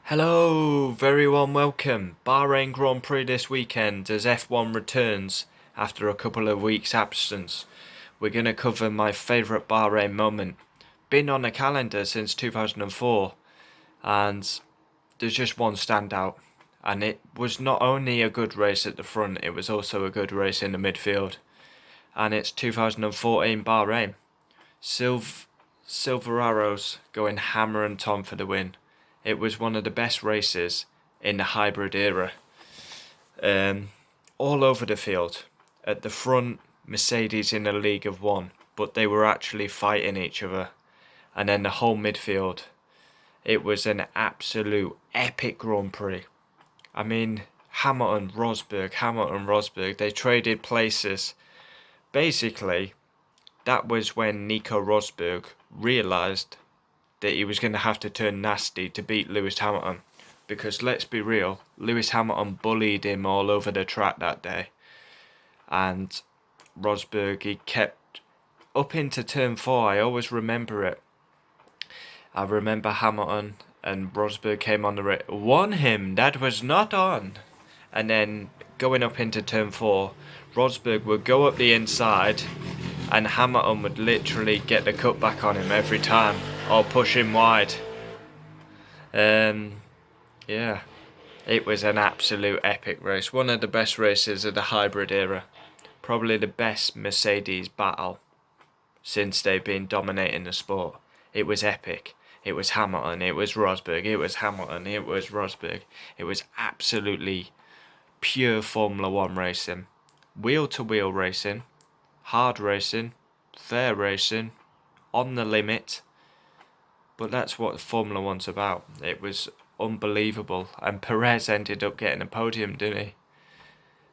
Hello, very warm welcome. Bahrain Grand Prix this weekend as F1 returns after a couple of weeks' absence. We're going to cover my favourite Bahrain moment. Been on the calendar since 2004 and there's just one standout. And it was not only a good race at the front, it was also a good race in the midfield. And it's 2014 Bahrain. Silver Arrows going hammer and tom for the win. It was one of the best races in the hybrid era. All over the field. At the front, Mercedes in a league of one, but they were actually fighting each other. And then the whole midfield. It was an absolute epic Grand Prix. I mean, Rosberg, they traded places. Basically, that was when Nico Rosberg realised that he was going to have to turn nasty to beat Lewis Hamilton. Because let's be real, Lewis Hamilton bullied him all over the track that day. And Rosberg, he kept up into turn 4, I always remember it. I remember Hamilton and Rosberg came on the race. Won him, that was not on. And then going up into turn 4, Rosberg would go up the inside and Hamilton would literally get the cutback on him every time or push him wide. Yeah, it was an absolute epic race. One of the best races of the hybrid era. Probably the best Mercedes battle since they've been dominating the sport. It was epic. It was Hamilton, it was Rosberg, it was Hamilton, it was Rosberg. It was absolutely pure Formula 1 racing. Wheel-to-wheel racing. Hard racing, fair racing, on the limit. But that's what Formula 1's about. It was unbelievable. And Perez ended up getting a podium, didn't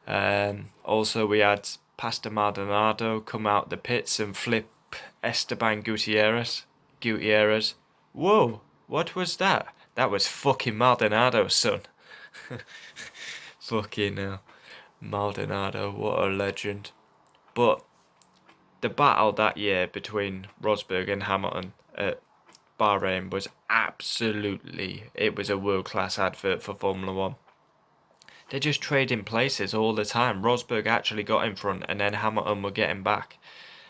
he? Also, we had Pastor Maldonado come out the pits and flip Esteban Gutierrez. Whoa, what was that? That was fucking Maldonado's son. Fucking hell. Maldonado, what a legend. But the battle that year between Rosberg and Hamilton at Bahrain was it was a world-class advert for Formula 1. They're just trading places all the time. Rosberg actually got in front and then Hamilton would get him back.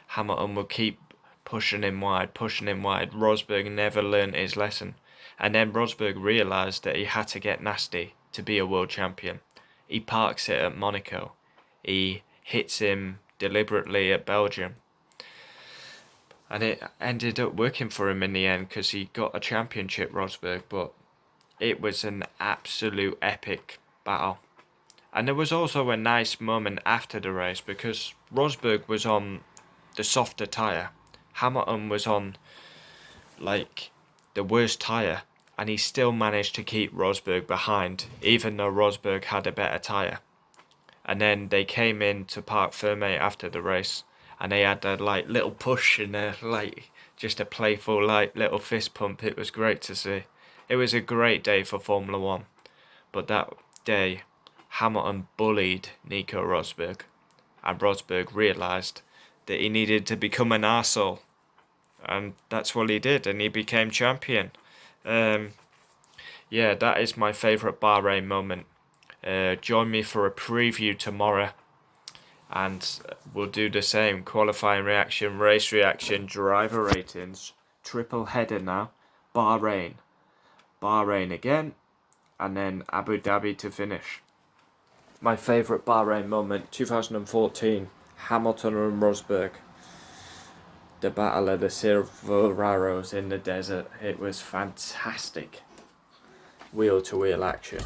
Hamilton would keep pushing him wide. Rosberg never learned his lesson. And then Rosberg realised that he had to get nasty to be a world champion. He parks it at Monaco. He hits him deliberately at Belgium. And it ended up working for him in the end because he got a championship, Rosberg. But it was an absolute epic battle. And there was also a nice moment after the race because Rosberg was on the softer tyre. Hamilton was on the worst tyre. And he still managed to keep Rosberg behind, even though Rosberg had a better tyre. And then they came in to Parc Fermé after the race, and they had a little push and just a playful little fist pump. It was great to see. It was a great day for Formula 1. But that day, Hamilton bullied Nico Rosberg, and Rosberg realised that he needed to become an arsehole. And that's what he did, and he became champion. Yeah, that is my favourite Bahrain moment. Join me for a preview tomorrow, and we'll do the same. Qualifying reaction, race reaction, driver ratings. Triple header now. Bahrain again, and then Abu Dhabi to finish. My favourite Bahrain moment, 2014, Hamilton and Rosberg. The battle of the Silver Arrows in the desert. It was fantastic. Wheel to wheel action.